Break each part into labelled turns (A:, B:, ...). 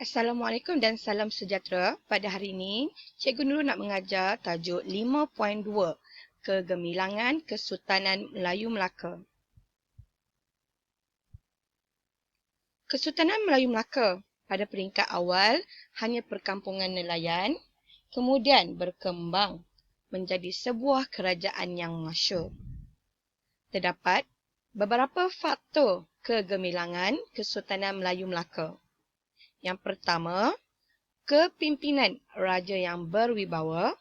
A: Assalamualaikum dan salam sejahtera. Pada hari ini, Cikgu Nurul nak mengajar tajuk 5.2 Kegemilangan Kesultanan Melayu Melaka. Kesultanan Melayu Melaka pada peringkat awal hanya perkampungan nelayan, kemudian berkembang menjadi sebuah kerajaan yang masyhur. Terdapat beberapa faktor kegemilangan Kesultanan Melayu Melaka. Yang pertama, kepimpinan raja yang berwibawa.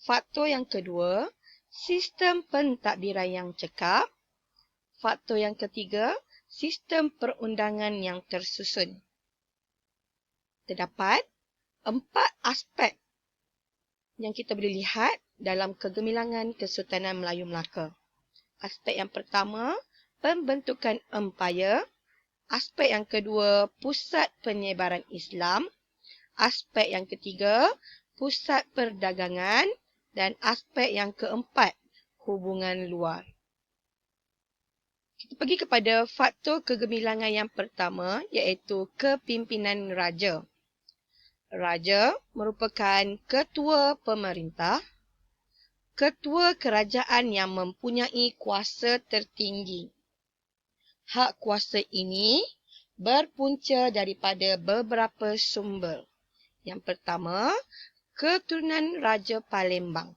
A: Faktor yang kedua, sistem pentadbiran yang cekap. Faktor yang ketiga, sistem perundangan yang tersusun. Terdapat 4 aspek yang kita boleh lihat dalam kegemilangan Kesultanan Melayu Melaka. Aspek yang pertama, pembentukan empayar. Aspek yang kedua, pusat penyebaran Islam. Aspek yang ketiga, pusat perdagangan. Dan aspek yang keempat, hubungan luar. Kita pergi kepada faktor kegemilangan yang pertama, iaitu kepimpinan raja. Raja merupakan ketua pemerintah, ketua kerajaan yang mempunyai kuasa tertinggi. Hak kuasa ini berpunca daripada beberapa sumber. Yang pertama, keturunan Raja Palembang.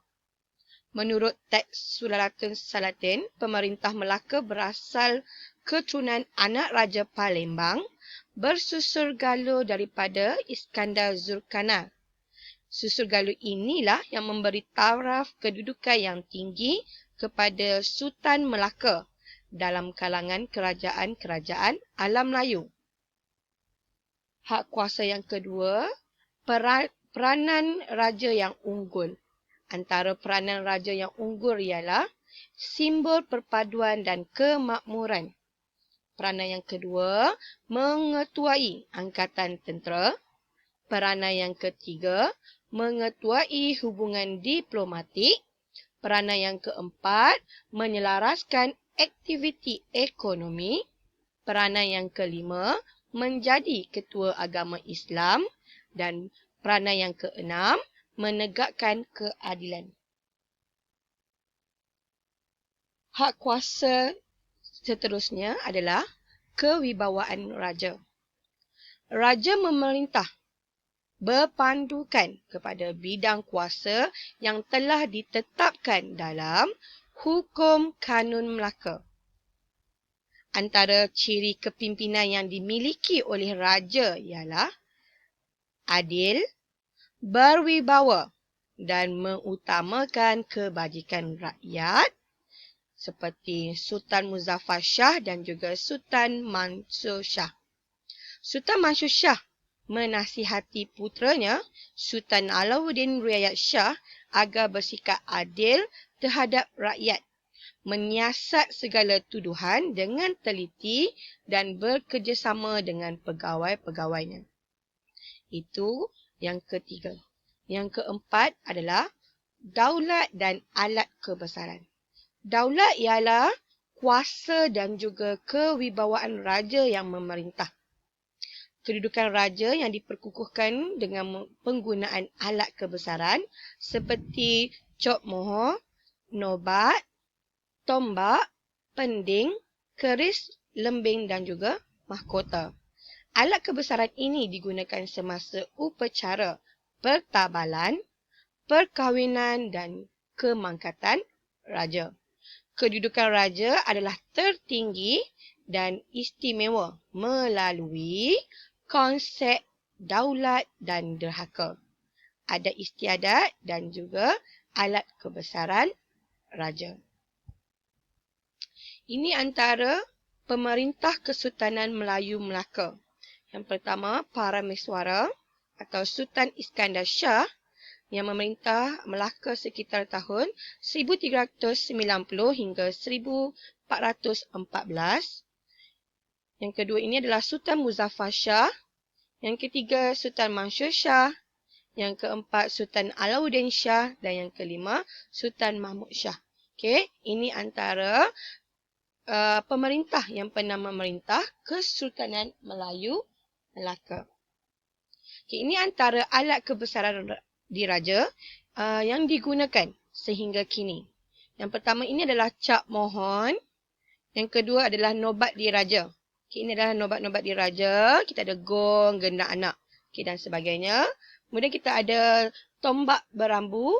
A: Menurut teks Sulalatul Salatin, pemerintah Melaka berasal keturunan anak Raja Palembang bersusur galuh daripada Iskandar Zulkarnain. Susur galuh inilah yang memberi taraf kedudukan yang tinggi kepada Sultan Melaka dalam kalangan kerajaan-kerajaan alam Melayu. Hak kuasa yang kedua, peranan raja yang unggul. Antara peranan raja yang unggul ialah simbol perpaduan dan kemakmuran. Peranan yang kedua, mengetuai angkatan tentera. Peranan yang ketiga, mengetuai hubungan diplomatik. Peranan yang keempat, menyelaraskan aktiviti ekonomi. Peranan yang kelima, menjadi ketua agama Islam. Dan peranan yang keenam, menegakkan keadilan. Hak kuasa seterusnya adalah kewibawaan raja. Raja memerintah berpandukan kepada bidang kuasa yang telah ditetapkan dalam Hukum Kanun Melaka. Antara ciri kepimpinan yang dimiliki oleh raja ialah adil, berwibawa dan mengutamakan kebajikan rakyat seperti Sultan Muzaffar Shah dan juga Sultan Mansur Shah. Sultan Mansur Shah menasihati puteranya Sultan Alauddin Riayat Shah agar bersikap adil terhadap rakyat, menyiasat segala tuduhan dengan teliti dan bekerjasama dengan pegawai-pegawainya. Itu yang ketiga. Yang keempat adalah daulat dan alat kebesaran. Daulat ialah kuasa dan juga kewibawaan raja yang memerintah. Kedudukan raja yang diperkukuhkan dengan penggunaan alat kebesaran seperti cop mohor, nobat, tombak, pending, keris, lembing dan juga mahkota. Alat kebesaran ini digunakan semasa upacara pertabalan, perkahwinan dan kemangkatan raja. Kedudukan raja adalah tertinggi dan istimewa melalui konsep daulat dan derhaka. Ada istiadat dan juga alat kebesaran raja. Ini antara pemerintah Kesultanan Melayu Melaka. Yang pertama, Parameswara atau Sultan Iskandar Shah yang memerintah Melaka sekitar tahun 1390 hingga 1414. Yang kedua ini adalah Sultan Muzaffar Shah. Yang ketiga, Sultan Mansur Shah. Yang keempat, Sultan Alauddin Shah. Dan yang kelima, Sultan Mahmud Shah. Okey, ini antara pemerintah yang pernah memerintah Kesultanan Melayu Melaka. Okay, ini antara alat kebesaran diraja yang digunakan sehingga kini. Yang pertama ini adalah cap mohon. Yang kedua adalah nobat diraja. Okay, ini adalah nobat-nobat diraja. Kita ada gong, gendak anak, okay, dan sebagainya. Kemudian kita ada tombak berambu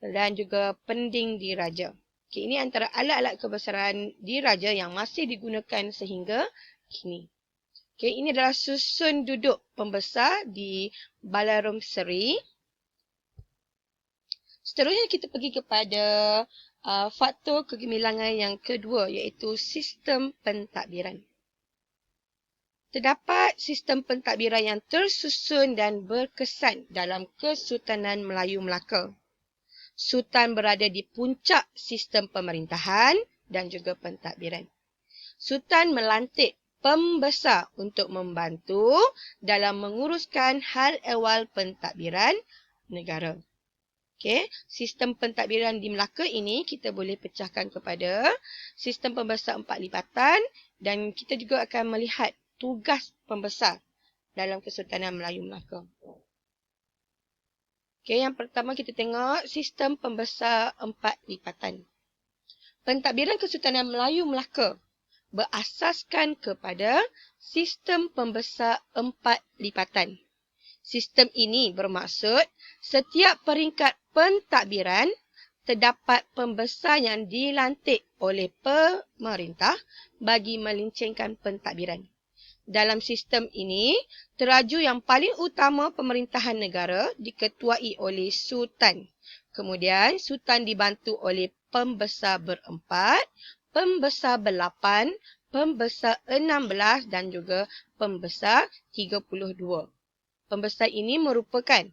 A: dan juga pending diraja. Okay, ini antara alat-alat kebesaran diraja yang masih digunakan sehingga kini. Okay, ini adalah susun duduk pembesar di Balarum Seri. Seterusnya kita pergi kepada faktor kegemilangan yang kedua, iaitu sistem pentadbiran. Terdapat sistem pentadbiran yang tersusun dan berkesan dalam Kesultanan Melayu Melaka. Sultan berada di puncak sistem pemerintahan dan juga pentadbiran. Sultan melantik pembesar untuk membantu dalam menguruskan hal ehwal pentadbiran negara. Okay, sistem pentadbiran di Melaka ini kita boleh pecahkan kepada sistem pembesar 4 lipatan dan kita juga akan melihat tugas pembesar dalam Kesultanan Melayu Melaka. Okay, yang pertama kita tengok sistem pembesar 4 lipatan. Pentadbiran Kesultanan Melayu Melaka berasaskan kepada sistem pembesar 4 lipatan. Sistem ini bermaksud setiap peringkat pentadbiran terdapat pembesar yang dilantik oleh pemerintah bagi melincingkan pentadbiran. Dalam sistem ini, teraju yang paling utama pemerintahan negara diketuai oleh Sultan. Kemudian, Sultan dibantu oleh pembesar berempat, pembesar berlapan, pembesar 16 dan juga pembesar 32. Pembesar ini merupakan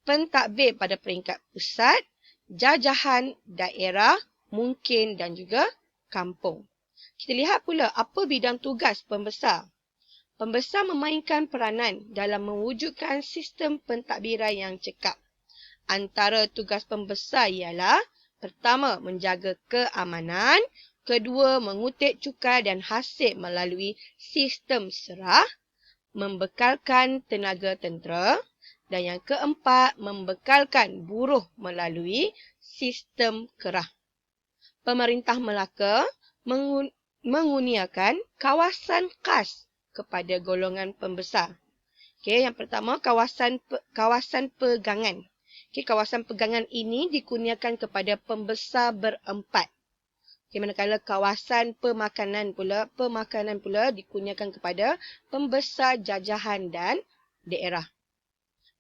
A: pentadbir pada peringkat pusat, jajahan, daerah, mungkin dan juga kampung. Kita lihat pula apa bidang tugas pembesar. Pembesar memainkan peranan dalam mewujudkan sistem pentadbiran yang cekap. Antara tugas pembesar ialah pertama, menjaga keamanan, kedua, mengutip cukai dan hasil melalui sistem serah, membekalkan tenaga tentera, dan yang keempat, membekalkan buruh melalui sistem kerah. Pemerintah Melaka mengurniakan kawasan khas kepada golongan pembesar. Okay, yang pertama, kawasan pegangan. Okay, kawasan pegangan ini dikurniakan kepada pembesar berempat. Okay, manakala kawasan pemakanan pula dikurniakan kepada pembesar jajahan dan daerah.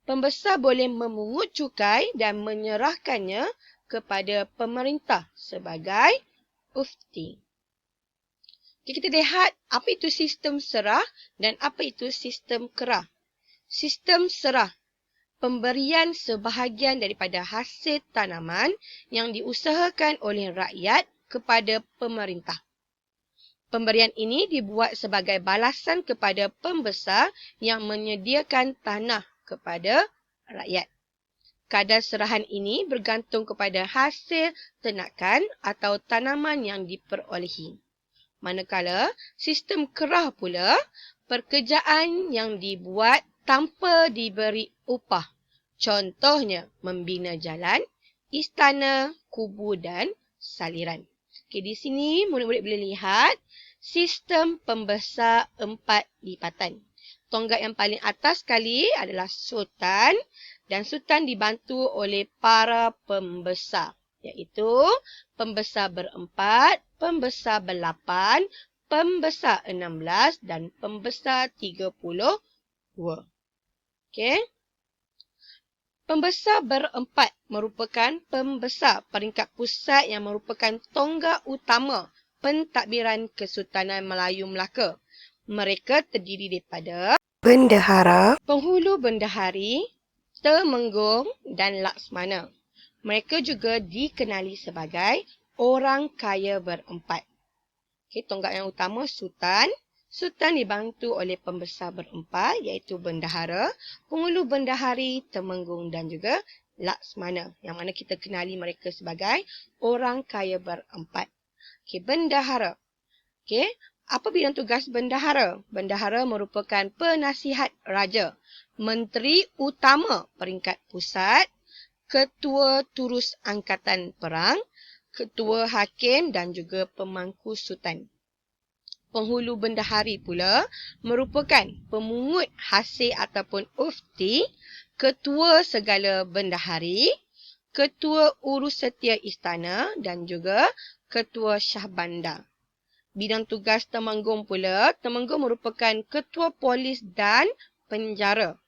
A: Pembesar boleh memungut cukai dan menyerahkannya kepada pemerintah sebagai ufti. Okay, kita lihat apa itu sistem serah dan apa itu sistem kerah. Sistem serah, pemberian sebahagian daripada hasil tanaman yang diusahakan oleh rakyat kepada pemerintah. Pemberian ini dibuat sebagai balasan kepada pembesar yang menyediakan tanah kepada rakyat. Kadar serahan ini bergantung kepada hasil ternakan atau tanaman yang diperolehi. Manakala sistem kerah pula, pekerjaan yang dibuat tanpa diberi upah. Contohnya, membina jalan, istana, kubu dan saliran. Okay, di sini murid-murid boleh lihat sistem pembesar 4 lipatan. Tonggak yang paling atas sekali adalah Sultan dan Sultan dibantu oleh para pembesar, iaitu pembesar berempat, pembesar berlapan, pembesar 16 dan pembesar 32. Okay. Pembesar berempat merupakan pembesar peringkat pusat yang merupakan tonggak utama pentadbiran Kesultanan Melayu Melaka. Mereka terdiri daripada bendahara, penghulu bendahari, temenggung dan laksmana. Mereka juga dikenali sebagai orang kaya berempat. Okay, tonggak yang utama Sultan. Sultan dibantu oleh pembesar berempat iaitu bendahara, penghulu bendahari, temenggung dan juga laksmana. Yang mana kita kenali mereka sebagai orang kaya berempat. Okay, bendahara. Okay, Apa bidang tugas bendahara? Bendahara merupakan penasihat raja, menteri utama peringkat pusat, ketua turus angkatan perang, ketua hakim dan juga pemangku sultan. Penghulu bendahari pula merupakan pemungut hasil ataupun ufti, ketua segala bendahari, ketua urus setia istana dan juga ketua syah bandar. Bidang tugas Temenggung pula, Temenggung merupakan ketua polis dan penjara.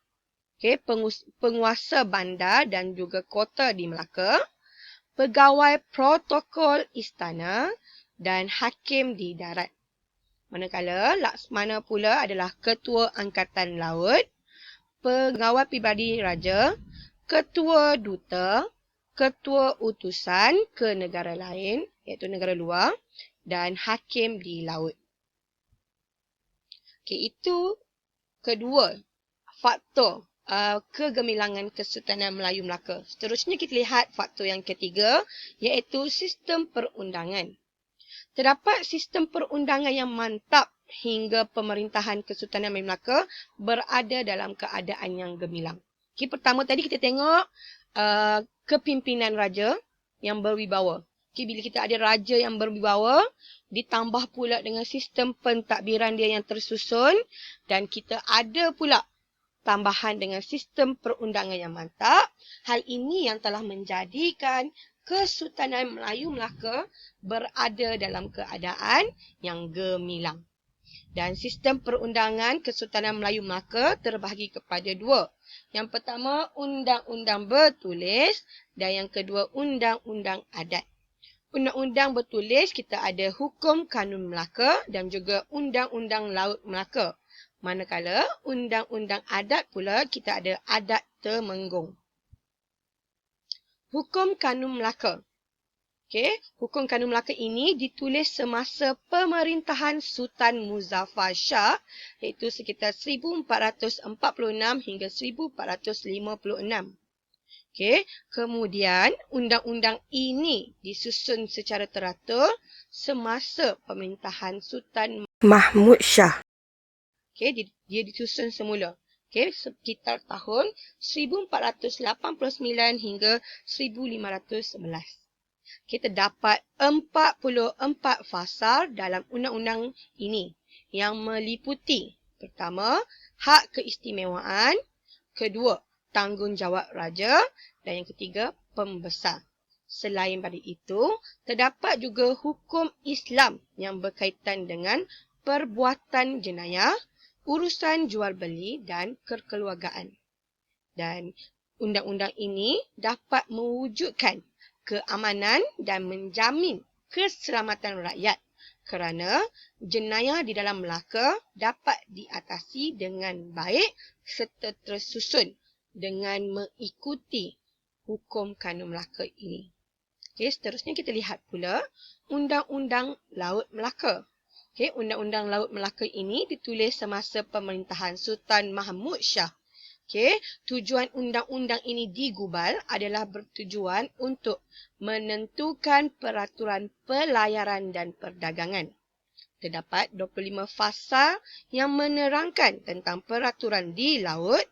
A: Penguasa bandar dan juga kota di Melaka, pegawai protokol istana dan hakim di darat. Manakala Laksmana pula adalah ketua angkatan laut, pegawai pribadi raja, ketua duta, ketua utusan ke negara lain iaitu negara luar dan hakim di laut. Itu kedua faktor kegemilangan Kesultanan Melayu Melaka. Seterusnya kita lihat faktor yang ketiga iaitu sistem perundangan. Terdapat sistem perundangan yang mantap hingga pemerintahan Kesultanan Melayu Melaka berada dalam keadaan yang gemilang. Pertama tadi kita tengok kepimpinan raja yang berwibawa. Bila kita ada raja yang berwibawa, ditambah pula dengan sistem pentadbiran dia yang tersusun, dan kita ada pula tambahan dengan sistem perundangan yang mantap. Hal ini yang telah menjadikan Kesultanan Melayu Melaka berada dalam keadaan yang gemilang. Dan sistem perundangan Kesultanan Melayu Melaka terbahagi kepada dua. Yang pertama, undang-undang bertulis dan yang kedua, undang-undang adat. Undang-undang bertulis kita ada Hukum Kanun Melaka dan juga Undang-Undang Laut Melaka. Manakala undang-undang adat pula kita ada Adat Temenggung. Hukum Kanun Melaka. Hukum Kanun Melaka ini ditulis semasa pemerintahan Sultan Muzaffar Shah iaitu sekitar 1446 hingga 1456. Kemudian undang-undang ini disusun secara teratur semasa pemerintahan Sultan Mahmud Shah. Dia disusun semula. Sekitar tahun 1489 hingga 1511. Kita dapat 44 fasal dalam undang-undang ini yang meliputi pertama, hak keistimewaan, kedua, tanggungjawab raja dan yang ketiga, pembesar. Selain pada itu, terdapat juga hukum Islam yang berkaitan dengan perbuatan jenayah, urusan jual beli dan kekeluargaan. Dan undang-undang ini dapat mewujudkan keamanan dan menjamin keselamatan rakyat kerana jenayah di dalam Melaka dapat diatasi dengan baik serta tersusun dengan mengikuti Hukum Kanun Melaka ini. Seterusnya kita lihat pula Undang-Undang Laut Melaka. Undang-Undang Laut Melaka ini ditulis semasa pemerintahan Sultan Mahmud Shah. Tujuan undang-undang ini digubal adalah bertujuan untuk menentukan peraturan pelayaran dan perdagangan. Terdapat 25 fasal yang menerangkan tentang peraturan di laut,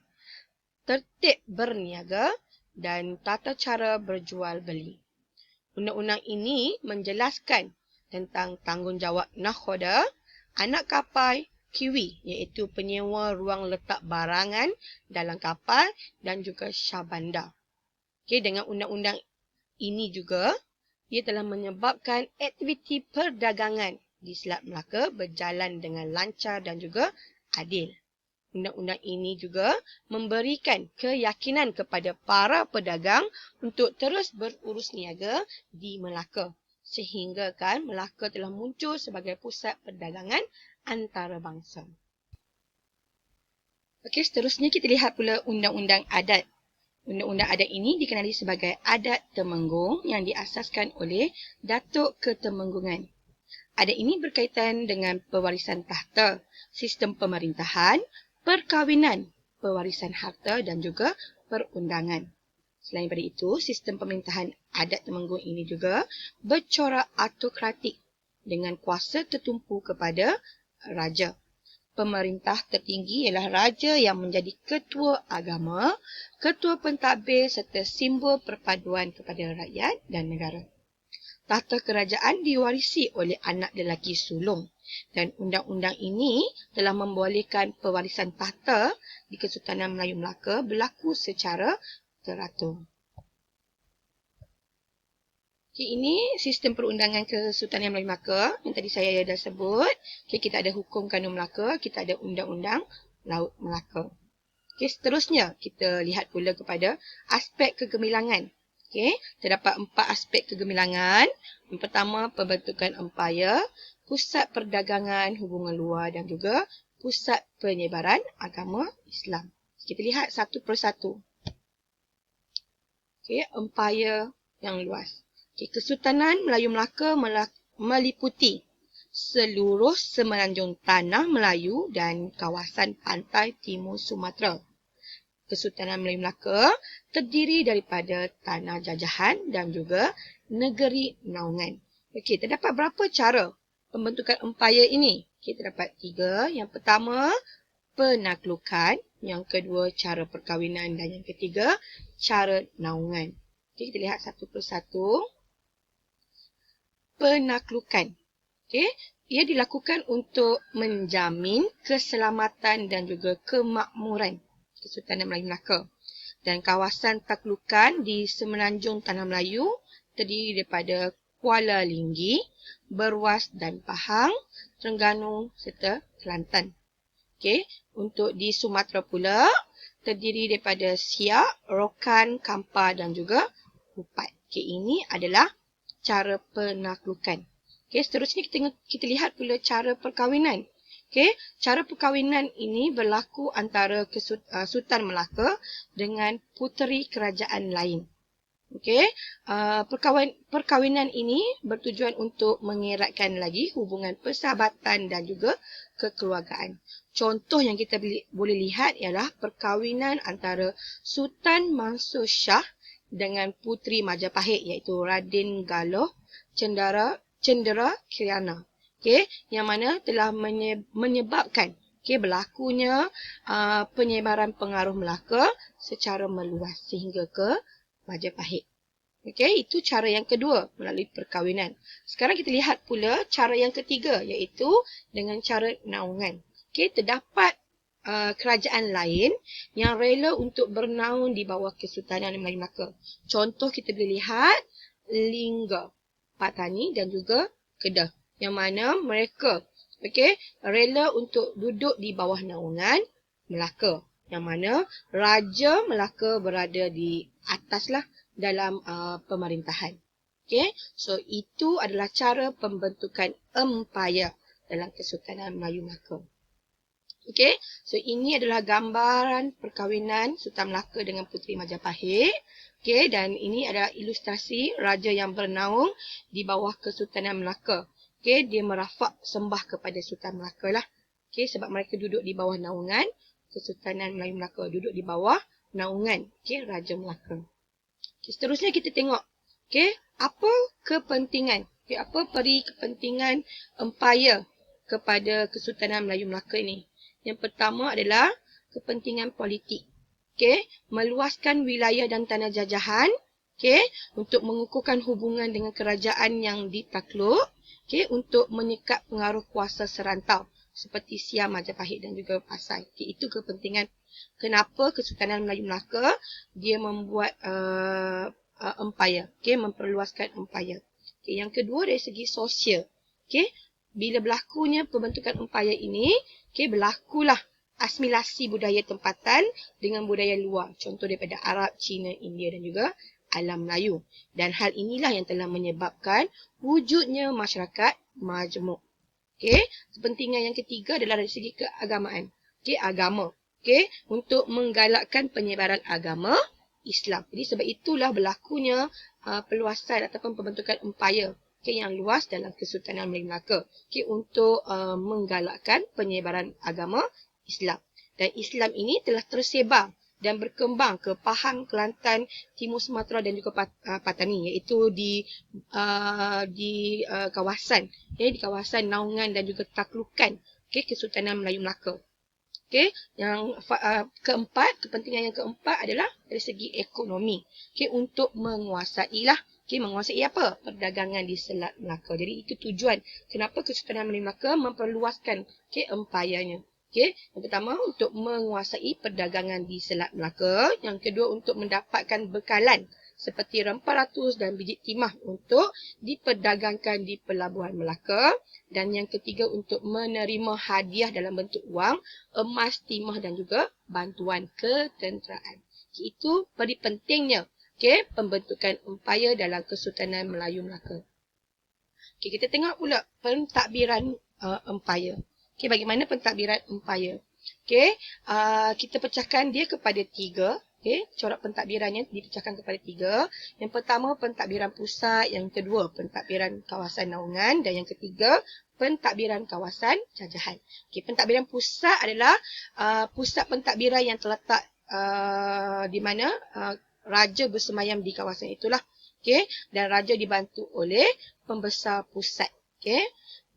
A: tertib berniaga dan tata cara berjual beli. Undang-undang ini menjelaskan tentang tanggungjawab nakhoda, anak kapal, kiwi iaitu penyewa ruang letak barangan dalam kapal dan juga syah bandar. Dengan undang-undang ini juga, ia telah menyebabkan aktiviti perdagangan di Selat Melaka berjalan dengan lancar dan juga adil. Undang-undang ini juga memberikan keyakinan kepada para pedagang untuk terus berurus niaga di Melaka. Sehingga Melaka telah muncul sebagai pusat perdagangan antarabangsa. Seterusnya kita lihat pula Undang-Undang Adat. Undang-Undang Adat ini dikenali sebagai Adat Temenggung yang diasaskan oleh Datuk Ketemenggungan. Adat ini berkaitan dengan pewarisan tahta, sistem pemerintahan, perkahwinan, pewarisan harta dan juga perundangan. Selain daripada itu, sistem pemerintahan adat Temenggung ini juga bercorak autokratik dengan kuasa tertumpu kepada raja. Pemerintah tertinggi ialah raja yang menjadi ketua agama, ketua pentadbir serta simbol perpaduan kepada rakyat dan negara. Tahta kerajaan diwarisi oleh anak lelaki sulung dan undang-undang ini telah membolehkan pewarisan tahta di Kesultanan Melayu Melaka berlaku secara teratur. Ini sistem perundangan Kesultanan Melayu Melaka yang tadi saya dah sebut. Kita ada Hukum Kanun Melaka, kita ada Undang-Undang Laut Melaka. Seterusnya kita lihat pula kepada aspek kegemilangan. Terdapat 4 aspek kegemilangan. Yang pertama, pembentukan empayar, pusat perdagangan, hubungan luar dan juga pusat penyebaran agama Islam. Kita lihat satu persatu. Empayar yang luas. Kesultanan Melayu Melaka meliputi seluruh semenanjung tanah Melayu dan kawasan pantai timur Sumatera. Kesultanan Melayu Melaka terdiri daripada tanah jajahan dan juga negeri naungan. Terdapat berapa cara pembentukan empayar ini? Terdapat 3. Yang pertama, penaklukan. Yang kedua, cara perkahwinan. Dan yang ketiga, cara naungan. Kita lihat satu persatu. Penaklukan. Ia dilakukan untuk menjamin keselamatan dan juga kemakmuran Kesultanan Melayu Melaka. Dan kawasan taklukan di semenanjung Tanah Melayu terdiri daripada Kuala Linggi, Berwas dan Pahang, Terengganu serta Kelantan. Untuk di Sumatera pula terdiri daripada Siak, Rokan, Kampar dan juga Upat. Ini adalah cara penaklukan. Seterusnya kita lihat pula cara perkahwinan. Cara perkahwinan ini berlaku antara Sultan Melaka dengan puteri kerajaan lain. Perkahwinan ini bertujuan untuk mengeratkan lagi hubungan persahabatan dan juga kekeluargaan. Contoh yang kita boleh lihat ialah perkahwinan antara Sultan Mansur Shah dengan Puteri Majapahit iaitu Radin Galoh Cendera Kirana. Yang mana telah menyebabkan berlakunya penyebaran pengaruh Melaka secara meluas sehingga ke Majapahit. Itu cara yang kedua melalui perkahwinan. Sekarang kita lihat pula cara yang ketiga iaitu dengan cara naungan. Terdapat kerajaan lain yang rela untuk bernaung di bawah Kesultanan Melayu Melaka. Contoh kita boleh lihat Lingga, Patani dan juga Kedah. Yang mana mereka rela untuk duduk di bawah naungan Melaka. Yang mana Raja Melaka berada di ataslah dalam pemerintahan. So itu adalah cara pembentukan empayar dalam Kesultanan Melayu Melaka. So ini adalah gambaran perkahwinan Sultan Melaka dengan Puteri Majapahit. Dan ini adalah ilustrasi raja yang bernaung di bawah Kesultanan Melaka. Dia merafak sembah kepada Sultan Melaka lah. Sebab mereka duduk di bawah naungan Kesultanan Melayu Melaka, duduk di bawah naungan Raja Melaka. Seterusnya kita tengok apa kepentingan, apa peri kepentingan empayar kepada Kesultanan Melayu Melaka ini. Yang pertama adalah kepentingan politik. Meluaskan wilayah dan tanah jajahan untuk mengukuhkan hubungan dengan kerajaan yang ditakluk. Untuk menyekat pengaruh kuasa serantau seperti Siam, Majapahit dan juga Pasai. Itu kepentingan kenapa Kesultanan Melayu Melaka dia membuat empayar, memperluaskan empayar. Yang kedua dari segi sosial. Bila berlakunya pembentukan empayar ini, berlakulah asimilasi budaya tempatan dengan budaya luar. Contoh daripada Arab, Cina, India dan juga alam Melayu. Dan hal inilah yang telah menyebabkan wujudnya masyarakat majmuk. Kepentingan yang ketiga adalah dari segi keagamaan. Agama. Untuk menggalakkan penyebaran agama Islam. Jadi sebab itulah berlakunya peluasan ataupun pembentukan empayar yang luas dalam Kesultanan Melayu Melaka. Untuk menggalakkan penyebaran agama Islam. Dan Islam ini telah tersebar dan berkembang ke Pahang, Kelantan, Timur Sumatera dan juga Patani, iaitu di kawasan, di kawasan naungan dan juga taklukan Okey, Kesultanan Melayu Melaka. Okey, yang keempat, kepentingan yang keempat adalah dari segi ekonomi. Okey, untuk menguasai lah. Okey, menguasai apa? Perdagangan di Selat Melaka. Jadi itu tujuan kenapa Kesultanan Melayu Melaka memperluaskan empire-nya. Okey, yang pertama untuk menguasai perdagangan di Selat Melaka, yang kedua untuk mendapatkan bekalan seperti rempah ratus dan biji timah untuk diperdagangkan di Pelabuhan Melaka, dan yang ketiga untuk menerima hadiah dalam bentuk wang, emas, timah dan juga bantuan ketenteraan. Itu peri pentingnya pembentukan empayar dalam Kesultanan Melayu Melaka. Kita tengok pula pentadbiran empayar. Bagaimana pentadbiran empayar? Kita pecahkan dia kepada tiga. Corak pentadbirannya dipecahkan kepada tiga. Yang pertama, pentadbiran pusat. Yang kedua, pentadbiran kawasan naungan. Dan yang ketiga, pentadbiran kawasan jajahan. Pentadbiran pusat adalah pusat pentadbiran yang terletak di mana raja bersemayam di kawasan itulah. Dan raja dibantu oleh pembesar pusat.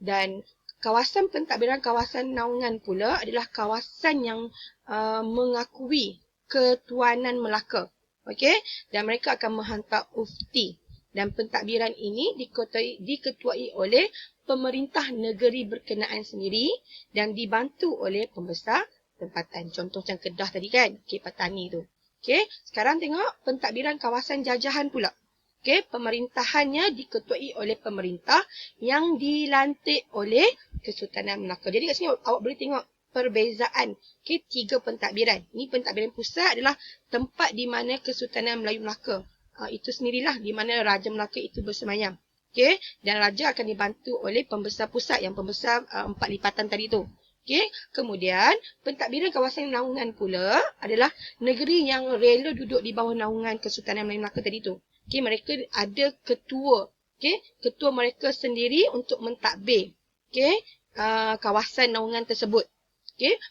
A: Dan kawasan pentadbiran kawasan naungan pula adalah kawasan yang mengakui ketuanan Melaka. Dan mereka akan menghantar ufti. Dan pentadbiran ini diketuai oleh pemerintah negeri berkenaan sendiri dan dibantu oleh pembesar tempatan. Contoh macam Kedah tadi kan, Petani tu. Sekarang tengok pentadbiran kawasan jajahan pula. Pemerintahannya diketuai oleh pemerintah yang dilantik oleh Kesultanan Melaka. Jadi kat sini awak boleh tengok perbezaan tiga pentadbiran. Ini pentadbiran pusat adalah tempat di mana Kesultanan Melayu Melaka itu sendirilah di mana Raja Melaka itu bersemayam. Dan raja akan dibantu oleh pembesar pusat yang pembesar 4 lipatan tadi tu. Kemudian pentadbiran kawasan naungan pula adalah negeri yang rela duduk di bawah naungan Kesultanan Melayu Melaka tadi tu. Mereka ada ketua. Ketua mereka sendiri untuk mentadbir kawasan naungan tersebut.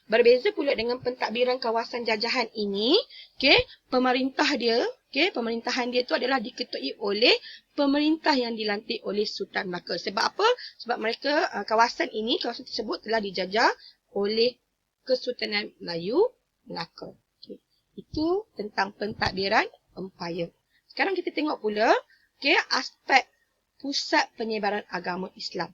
A: Berbeza pula dengan pentadbiran kawasan jajahan ini, pemerintahan dia tu adalah diketuai oleh pemerintah yang dilantik oleh Sultan Melaka. Sebab apa? Sebab mereka kawasan tersebut telah dijajah oleh Kesultanan Melayu Melaka. Itu tentang pentadbiran empayar. Sekarang kita tengok pula aspek pusat penyebaran agama Islam.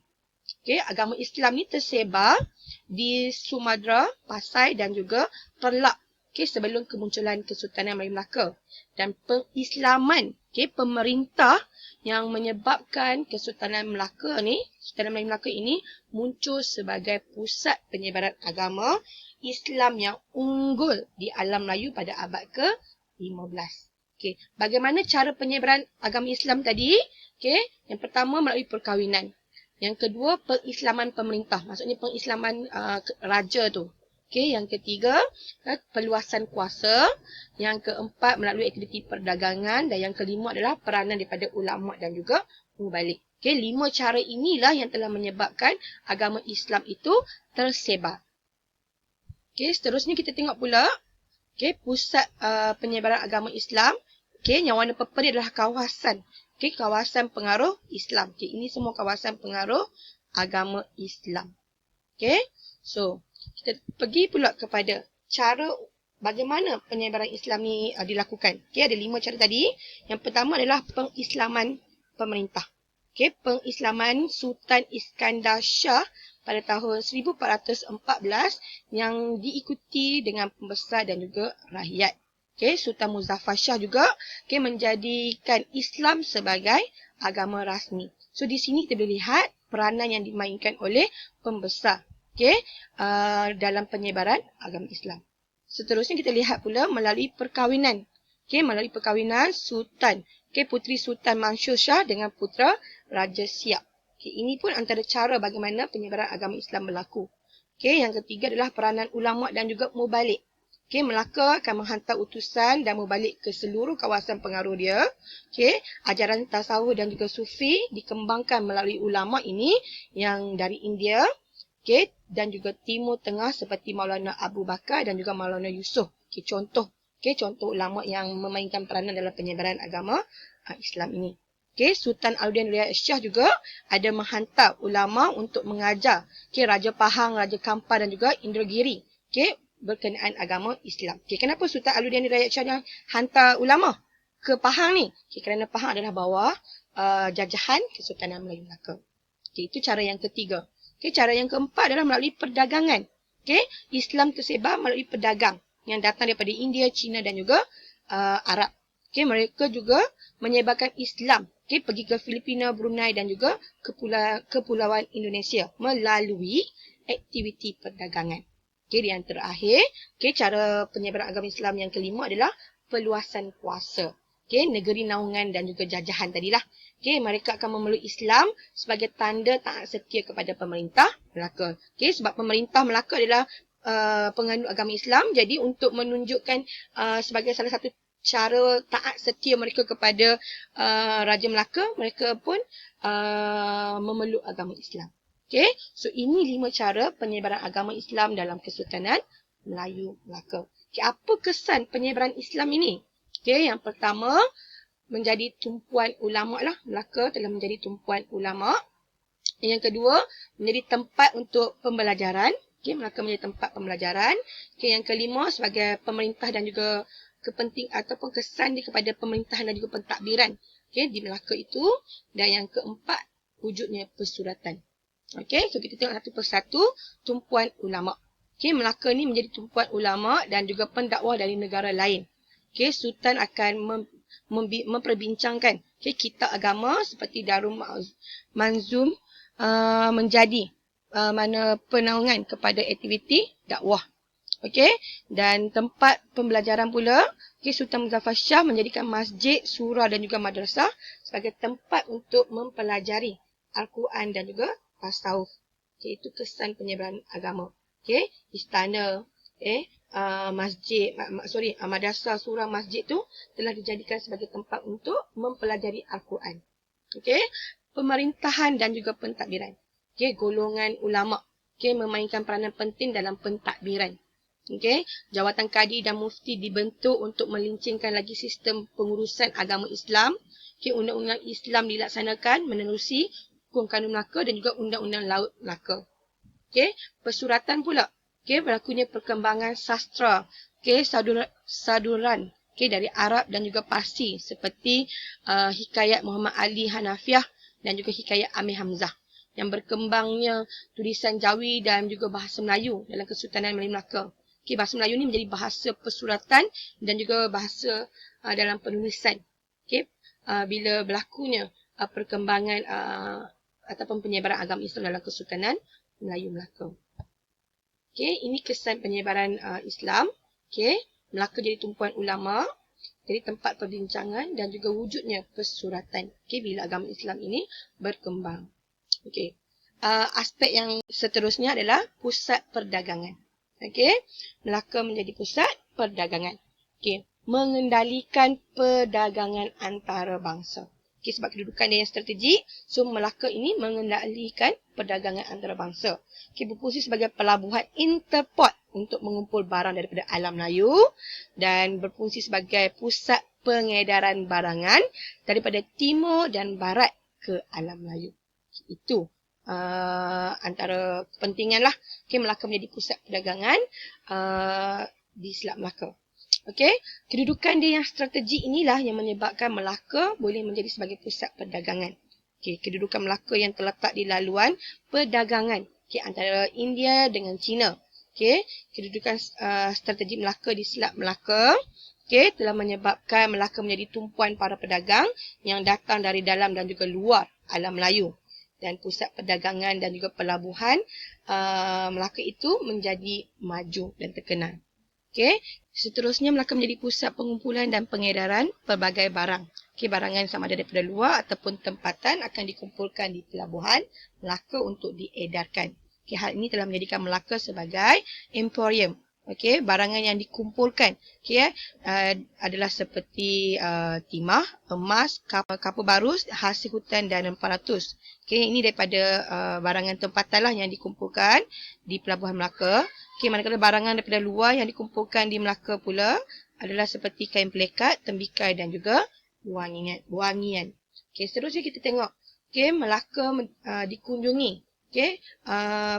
A: Agama Islam ni tersebar di Sumatera, Pasai dan juga Perlak sebelum kemunculan Kesultanan Melayu Melaka. Dan pengislaman pemerintah yang menyebabkan Kesultanan Melayu Melaka ini muncul sebagai pusat penyebaran agama Islam yang unggul di alam Melayu pada abad ke-15. Bagaimana cara penyebaran agama Islam tadi? Yang pertama melalui perkahwinan. Yang kedua, pengislaman pemerintah. Maksudnya pengislaman raja tu. Yang ketiga, perluasan kuasa. Yang keempat, melalui aktiviti perdagangan. Dan yang kelima adalah peranan daripada ulama dan juga mubalik. 5 cara inilah yang telah menyebabkan agama Islam itu tersebar. Seterusnya kita tengok pula pusat penyebaran agama Islam. Yang warna purple ni adalah kawasan. Kawasan pengaruh Islam. Ini semua kawasan pengaruh agama Islam. So, kita pergi pula kepada cara bagaimana penyebaran Islam ni dilakukan. Ada 5 cara tadi. Yang pertama adalah pengislaman pemerintah. Pengislaman Sultan Iskandar Shah pada tahun 1414 yang diikuti dengan pembesar dan juga rakyat. Sultan Muzaffar Shah juga menjadikan Islam sebagai agama rasmi. So di sini kita boleh lihat peranan yang dimainkan oleh pembesar dalam penyebaran agama Islam. Seterusnya kita lihat pula melalui perkahwinan. Melalui perkahwinan Sultan Puteri Sultan Mansur Shah dengan putera Raja Siap. Ini pun antara cara bagaimana penyebaran agama Islam berlaku. Yang ketiga adalah peranan ulama dan juga mubalik. Melaka akan menghantar utusan dan mubalik ke seluruh kawasan pengaruh dia. Ajaran tasawuf dan juga sufi dikembangkan melalui ulama ini yang dari India. Dan juga Timur Tengah seperti Maulana Abu Bakar dan juga Maulana Yusuf. Contoh ulama yang memainkan peranan dalam penyebaran agama Islam ini. Okey, Sultan Alauddin Riayat Shah juga ada menghantar ulama untuk mengajar Raja Pahang, Raja Kampar dan juga Indragiri berkenaan agama Islam. Kenapa Sultan Alauddin Riayat Shah yang hantar ulama ke Pahang ni? Kerana Pahang adalah bawah jajahan Kesultanan Melayu Melaka. Itu cara yang ketiga. Cara yang keempat adalah melalui perdagangan. Islam tersebar melalui pedagang yang datang daripada India, China dan juga Arab. Mereka juga menyebarkan Islam pergi ke Filipina, Brunei dan juga kepulauan Indonesia melalui aktiviti perdagangan. Yang terakhir, cara penyebaran agama Islam yang kelima adalah peluasan kuasa. Negeri naungan dan juga jajahan tadilah. Mereka akan memeluk Islam sebagai tanda taat setia kepada pemerintah Melaka. Sebab pemerintah Melaka adalah penganut agama Islam, jadi untuk menunjukkan sebagai salah satu cara taat setia mereka kepada Raja Melaka, mereka pun memeluk agama Islam. So ini 5 cara penyebaran agama Islam dalam Kesultanan Melayu Melaka. Apa kesan penyebaran Islam ini? Yang pertama, menjadi tumpuan ulama lah. Melaka telah menjadi tumpuan ulama. Yang kedua, menjadi tempat untuk pembelajaran. Melaka menjadi tempat pembelajaran. Yang kelima, sebagai pemerintah dan juga kepenting ataupun kesan dia kepada pemerintahan dan juga pentadbiran di Melaka itu. Dan yang keempat, wujudnya persuratan. So kita tengok satu persatu tumpuan ulama. Melaka ni menjadi tumpuan ulama dan juga pendakwah dari negara lain. Sultan akan memperbincangkan kitab agama seperti Darul Manzum menjadi mana penaungan kepada aktiviti dakwah. Dan tempat pembelajaran pula, Sultan Muzaffar Shah menjadikan masjid, surah dan juga madrasah sebagai tempat untuk mempelajari Al-Quran dan juga tasawuf. Itu kesan penyebaran agama. Istana, madrasah, surah, masjid tu telah dijadikan sebagai tempat untuk mempelajari Al-Quran. Pemerintahan dan juga pentadbiran. Golongan ulama memainkan peranan penting dalam pentadbiran. Jawatan Kadi dan Mufti dibentuk untuk melincingkan lagi sistem pengurusan agama Islam. Undang-undang Islam dilaksanakan menerusi Hukum Kanun Melaka dan juga Undang-Undang Laut Melaka. Persuratan pula. Berlakunya perkembangan sastra. Saduran. Dari Arab dan juga Parsi seperti Hikayat Muhammad Ali Hanafiah dan juga Hikayat Amir Hamzah. Yang berkembangnya tulisan Jawi dan juga bahasa Melayu dalam Kesultanan Melayu Melaka. Bahasa Melayu ni menjadi bahasa persuratan dan juga bahasa dalam penulisan. Bila berlakunya perkembangan ataupun penyebaran agama Islam dalam Kesultanan Melayu Melaka. Ini kesan penyebaran Islam. Melaka jadi tumpuan ulama, jadi tempat perbincangan dan juga wujudnya persuratan. Bila agama Islam ini berkembang. Aspek yang seterusnya adalah pusat perdagangan. Melaka menjadi pusat perdagangan. Mengendalikan perdagangan antarabangsa. Sebab kedudukan dia yang strategik, so Melaka ini mengendalikan perdagangan antarabangsa. Berfungsi sebagai pelabuhan interport untuk mengumpul barang daripada alam Melayu dan berfungsi sebagai pusat pengedaran barangan daripada timur dan barat ke alam Melayu. Itu antara kepentingan lah. Melaka menjadi pusat perdagangan di Selat Melaka. Kedudukan dia yang strategik inilah yang menyebabkan Melaka boleh menjadi sebagai pusat perdagangan. Kedudukan Melaka yang terletak di laluan perdagangan antara India dengan China. Kedudukan strategik Melaka di Selat Melaka telah menyebabkan Melaka menjadi tumpuan para pedagang yang datang dari dalam dan juga luar alam Melayu. Dan pusat perdagangan dan juga pelabuhan Melaka itu menjadi maju dan terkenal. Seterusnya Melaka menjadi pusat pengumpulan dan pengedaran pelbagai barang. Barangan sama ada daripada luar ataupun tempatan akan dikumpulkan di pelabuhan Melaka untuk diedarkan. Hal ini telah menjadikan Melaka sebagai emporium. Barangan yang dikumpulkan adalah seperti timah, emas, kapur barus, hasil hutan dan rempah-ratus. Ini daripada barangan tempatan lah yang dikumpulkan di pelabuhan Melaka. Manakala barangan daripada luar yang dikumpulkan di Melaka pula adalah seperti kain pelekat, tembikai dan juga wangian. Okey, seterusnya kita tengok. Okey, Melaka dikunjungi. Okey,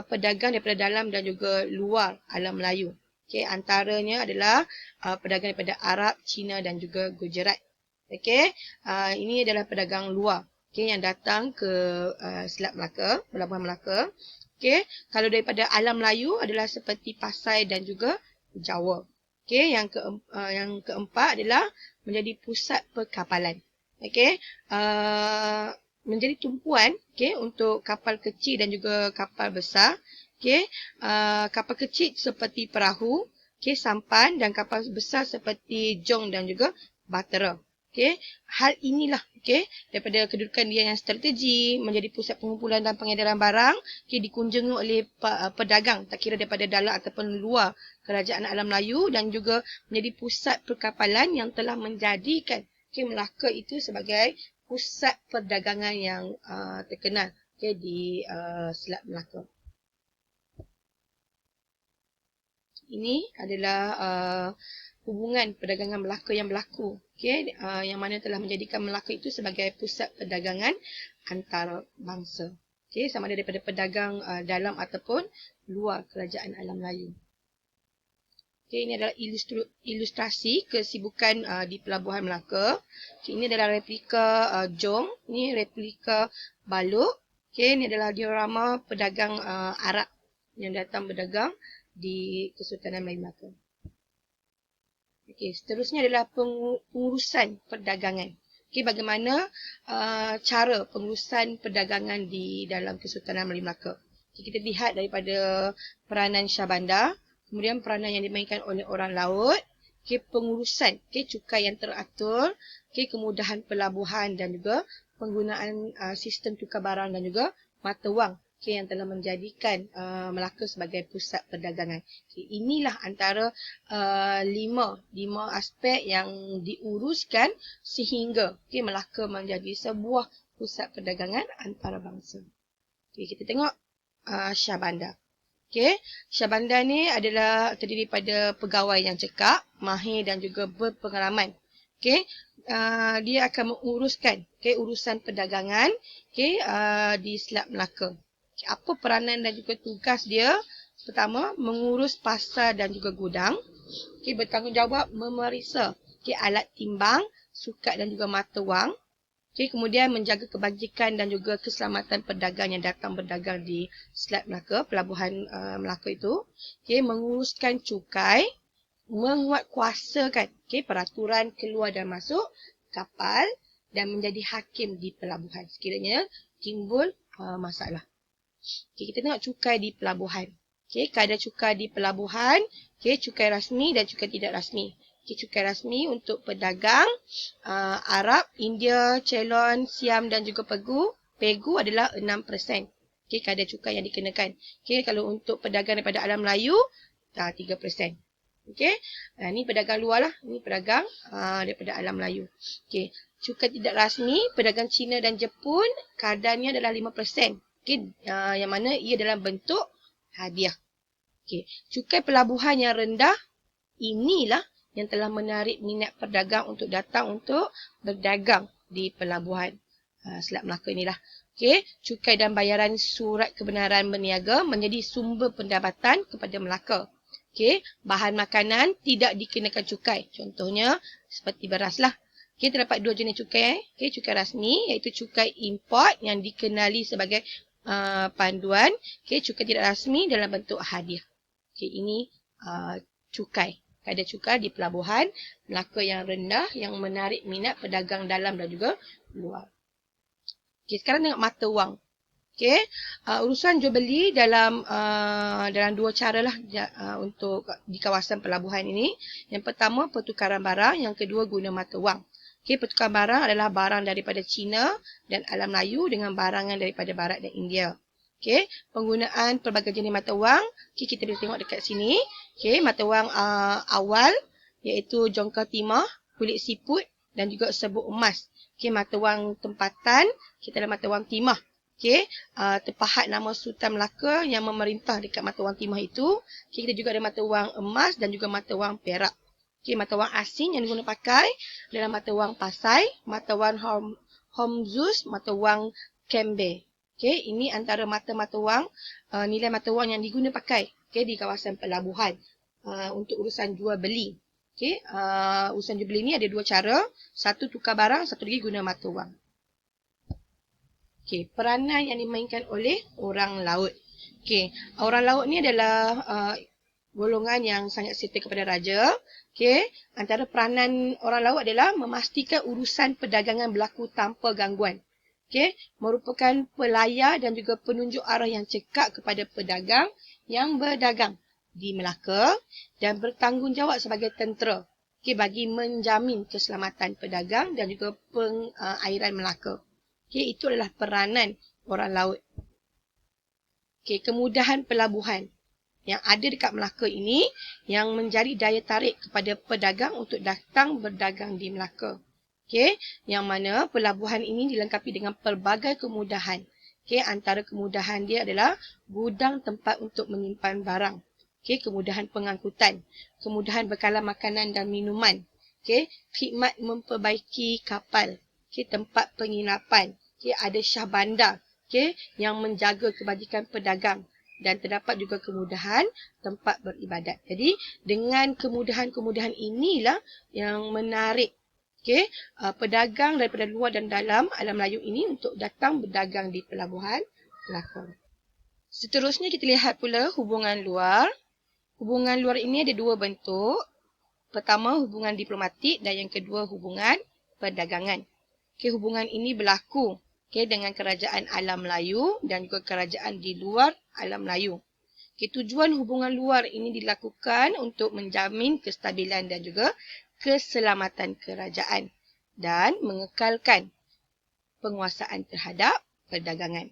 A: pedagang daripada dalam dan juga luar alam Melayu. Okey, antaranya adalah pedagang daripada Arab, Cina dan juga Gujarat. Okey, ini adalah pedagang luar. Okey, yang datang ke Selat Melaka, Pelabuhan Melaka. Okey, kalau daripada alam Melayu adalah seperti Pasai dan juga Jawa. Okey, yang keempat adalah menjadi pusat perkapalan. Okey, menjadi tumpuan untuk kapal kecil dan juga kapal besar. Okey, kapal kecil seperti perahu, sampan dan kapal besar seperti jong dan juga bahtera. Okey, hal inilah daripada kedudukan dia yang strategi menjadi pusat pengumpulan dan pengedaran barang, dikunjungi oleh pedagang tak kira daripada dalam ataupun luar kerajaan alam Melayu dan juga menjadi pusat perkapalan yang telah menjadikan Melaka itu sebagai pusat perdagangan yang terkenal di Selat Melaka. Ini adalah hubungan perdagangan Melaka yang berlaku, yang mana telah menjadikan Melaka itu sebagai pusat perdagangan antarabangsa. Sama ada daripada pedagang dalam ataupun luar kerajaan alam Melayu. Ini adalah ilustrasi kesibukan di Pelabuhan Melaka. Ini adalah replika jong. Ini replika baluk. Ini adalah diorama pedagang Arab yang datang berdagang di Kesultanan Melayu Melaka. Seterusnya adalah pengurusan perdagangan. Bagaimana cara pengurusan perdagangan di dalam Kesultanan Melayu Melaka. Kita lihat daripada peranan Shah Bandar. Kemudian peranan yang dimainkan oleh orang laut, pengurusan cukai yang teratur, kemudahan pelabuhan dan juga penggunaan sistem tukar barang dan juga mata wang yang telah menjadikan Melaka sebagai pusat perdagangan. Inilah antara lima aspek yang diuruskan sehingga Melaka menjadi sebuah pusat perdagangan antarabangsa. Kita tengok Shah Bandar. Shah Bandar ni adalah terdiri pada pegawai yang cekap, mahir dan juga berpengalaman. Dia akan menguruskan urusan perdagangan di Selat Melaka. Apa peranan dan juga tugas dia? Pertama, mengurus pasar dan juga gudang. Bertanggungjawab memeriksa alat timbang, sukat dan juga mata wang. Kemudian menjaga kebajikan dan juga keselamatan pedagang yang datang berdagang di Selat Melaka, Pelabuhan Melaka itu. Menguruskan cukai, menguatkuasakan peraturan keluar dan masuk kapal dan menjadi hakim di pelabuhan sekiranya timbul masalah. Kita tengok cukai di pelabuhan. Kadar cukai di pelabuhan, cukai rasmi dan cukai tidak rasmi. Cukai rasmi untuk pedagang Arab, India, Ceylon, Siam dan juga Pegu adalah 6%. Kadar cukai yang dikenakan. Kalau untuk pedagang daripada alam Melayu 3%. Ini pedagang luar lah. Ini pedagang daripada alam Melayu. Cukai tidak rasmi, pedagang Cina dan Jepun kadarnya adalah 5%. Yang mana ia dalam bentuk hadiah. Cukai pelabuhan yang rendah, inilah yang telah menarik minat pedagang untuk datang untuk berdagang di pelabuhan Selat Melaka inilah. Cukai dan bayaran surat kebenaran berniaga menjadi sumber pendapatan kepada Melaka. Bahan makanan tidak dikenakan cukai. Contohnya seperti beras lah. Terdapat dua jenis cukai. Cukai rasmi iaitu cukai import yang dikenali sebagai panduan. Cukai tidak rasmi dalam bentuk hadiah. Ini cukai. Kadar cukai di pelabuhan Melaka yang rendah yang menarik minat pedagang dalam dan juga luar. Sekarang tengok mata wang. Urusan jual beli dalam dua cara lah untuk di kawasan pelabuhan ini. Yang pertama pertukaran barang, yang kedua guna mata wang. Pertukaran barang adalah barang daripada Cina dan alam Melayu dengan barangan daripada Barat dan India. Penggunaan pelbagai jenis mata wang, kita boleh tengok dekat sini. Mata wang awal iaitu jongkar timah, kulit siput dan juga serbuk emas. Mata wang tempatan, kita ada mata wang timah. Terpahat nama Sultan Melaka yang memerintah dekat mata wang timah itu. Kita juga ada mata wang emas dan juga mata wang perak. Mata wang asing yang diguna pakai adalah mata wang pasai, mata wang Hormuz mata wang Kembe. Okey, ini antara mata-mata wang, nilai mata wang yang diguna pakai di kawasan pelabuhan untuk urusan jual beli. Okey, urusan jual beli ni ada dua cara. Satu tukar barang, satu lagi guna mata wang. Okey, peranan yang dimainkan oleh orang laut. Okey, orang laut ni adalah golongan yang sangat setia kepada raja. Okey, antara peranan orang laut adalah memastikan urusan perdagangan berlaku tanpa gangguan. Okey, merupakan pelayar dan juga penunjuk arah yang cekap kepada pedagang yang berdagang di Melaka dan bertanggungjawab sebagai tentera. Okey, bagi menjamin keselamatan pedagang dan juga pengairan Melaka. Okey, itu adalah peranan orang laut. Okey, kemudahan pelabuhan yang ada dekat Melaka ini yang menjadi daya tarik kepada pedagang untuk datang berdagang di Melaka. Okey, yang mana pelabuhan ini dilengkapi dengan pelbagai kemudahan. Okey, antara kemudahan dia adalah gudang tempat untuk menyimpan barang. Okey, kemudahan pengangkutan, kemudahan bekalan makanan dan minuman. Okey, khidmat memperbaiki kapal. Okey, tempat penginapan. Okey, ada syah bandar. Okey, yang menjaga kebajikan pedagang. Dan terdapat juga kemudahan tempat beribadat. Jadi, dengan kemudahan-kemudahan inilah yang menarik pedagang daripada luar dan dalam alam Melayu ini untuk datang berdagang di pelabuhan Melaka. Seterusnya kita lihat pula hubungan luar. Hubungan luar ini ada dua bentuk. Pertama, hubungan diplomatik dan yang kedua, hubungan perdagangan. Okey, hubungan ini berlaku dengan kerajaan alam Melayu dan juga kerajaan di luar alam Melayu. Okey, tujuan hubungan luar ini dilakukan untuk menjamin kestabilan dan juga keselamatan kerajaan dan mengekalkan penguasaan terhadap perdagangan.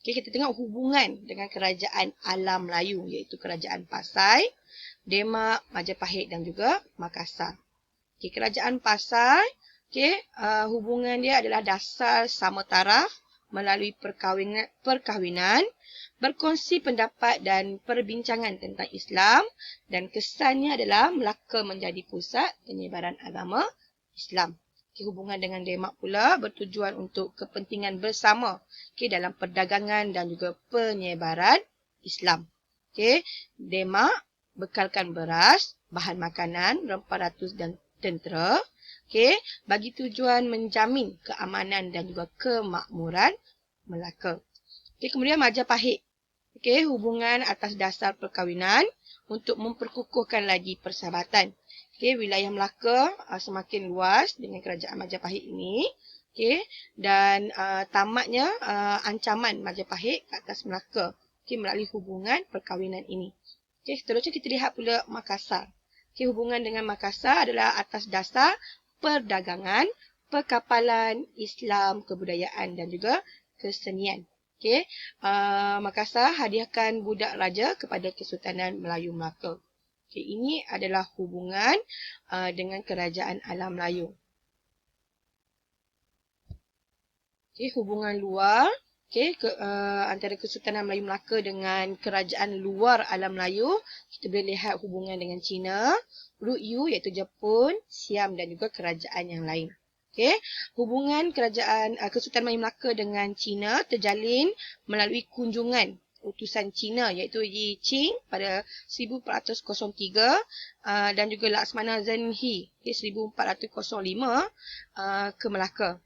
A: Okey, kita tengok hubungan dengan kerajaan alam Melayu iaitu kerajaan Pasai, Demak, Majapahit dan juga Makassar. Okey, kerajaan Pasai, hubungan dia adalah dasar sama taraf melalui perkahwinan, berkongsi pendapat dan perbincangan tentang Islam dan kesannya adalah Melaka menjadi pusat penyebaran agama Islam. Hubungan dengan Demak pula bertujuan untuk kepentingan bersama dalam perdagangan dan juga penyebaran Islam. Demak bekalkan beras, bahan makanan, rempah ratus dan tentera bagi tujuan menjamin keamanan dan juga kemakmuran Melaka. Kemudian Majapahit. Hubungan atas dasar perkahwinan untuk memperkukuhkan lagi persahabatan. Wilayah Melaka semakin luas dengan kerajaan Majapahit ini. Dan tamatnya ancaman Majapahit ke atas Melaka melalui hubungan perkahwinan ini. Seterusnya kita lihat pula Makassar. Hubungan dengan Makassar adalah atas dasar perdagangan, perkapalan, Islam, kebudayaan dan juga kesenian. Makassar hadiahkan budak raja kepada Kesultanan Melayu Melaka. Ini adalah hubungan dengan kerajaan alam Melayu. Hubungan luar antara Kesultanan Melayu Melaka dengan kerajaan luar alam Melayu. Kita boleh lihat hubungan dengan China, Rukyu iaitu Jepun, Siam dan juga kerajaan yang lain. Hubungan kerajaan Kesultanan Melayu Melaka dengan China terjalin melalui kunjungan utusan China iaitu Yi Qing pada 1403 dan juga Laksmana Zenhi 1405 ke Melaka.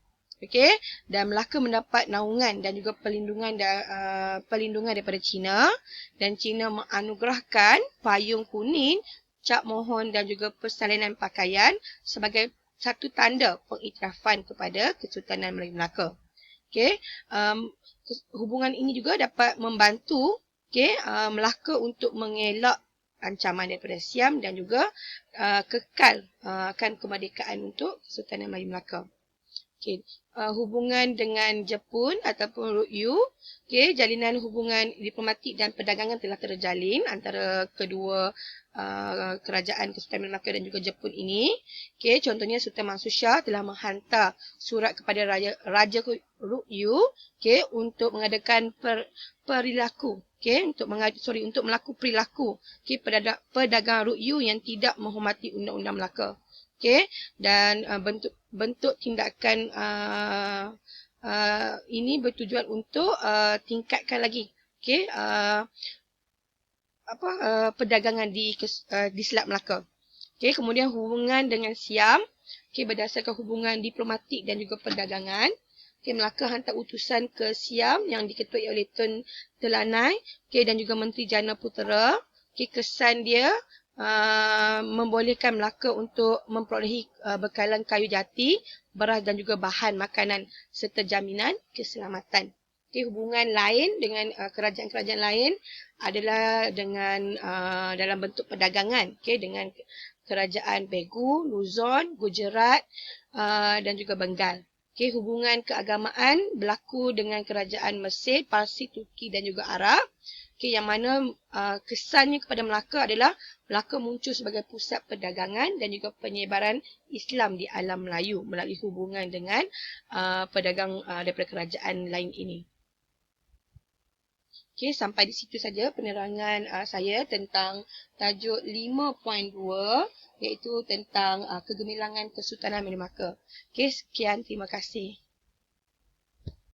A: Dan Melaka mendapat naungan dan juga perlindungan daripada China dan China menganugerahkan payung kuning, cap mohon dan juga persalinan pakaian sebagai satu tanda pengiktirafan kepada Kesultanan Melayu Melaka. Hubungan ini juga dapat membantu Melaka untuk mengelak ancaman daripada Siam dan juga kekal akan kemerdekaan untuk Kesultanan Melayu Melaka. Hubungan dengan Jepun ataupun Rukyu, jalinan hubungan diplomatik dan perdagangan telah terjalin antara kedua kerajaan Kesultanan Melaka dan juga Jepun ini. Contohnya Sultan Mansur Shah telah menghantar surat kepada Raja Rukyu untuk mengadakan perilaku untuk melaku perilaku pedagang rukyu yang tidak menghormati undang-undang Melaka. Dan bentuk tindakan ini bertujuan untuk tingkatkan lagi perdagangan di Selat Melaka. Kemudian hubungan dengan Siam, berdasarkan hubungan diplomatik dan juga perdagangan. Melaka hantar utusan ke Siam yang diketuai oleh Tun Telanai dan juga Menteri Jana Putera. Kesan dia membolehkan Melaka untuk memperolehi bekalan kayu jati, beras dan juga bahan makanan serta jaminan keselamatan. Hubungan lain dengan kerajaan-kerajaan lain adalah dengan dalam bentuk perdagangan, dengan kerajaan Begu, Luzon, Gujarat dan juga Bengal. Hubungan keagamaan berlaku dengan kerajaan Mesir, Parsi, Turki dan juga Arab. Yang mana kesannya kepada Melaka adalah Melaka muncul sebagai pusat perdagangan dan juga penyebaran Islam di alam Melayu melalui hubungan dengan pedagang daripada kerajaan lain ini. Sampai di situ saja penerangan saya tentang tajuk 5.2 iaitu tentang kegemilangan Kesultanan Melaka. Sekian, terima kasih.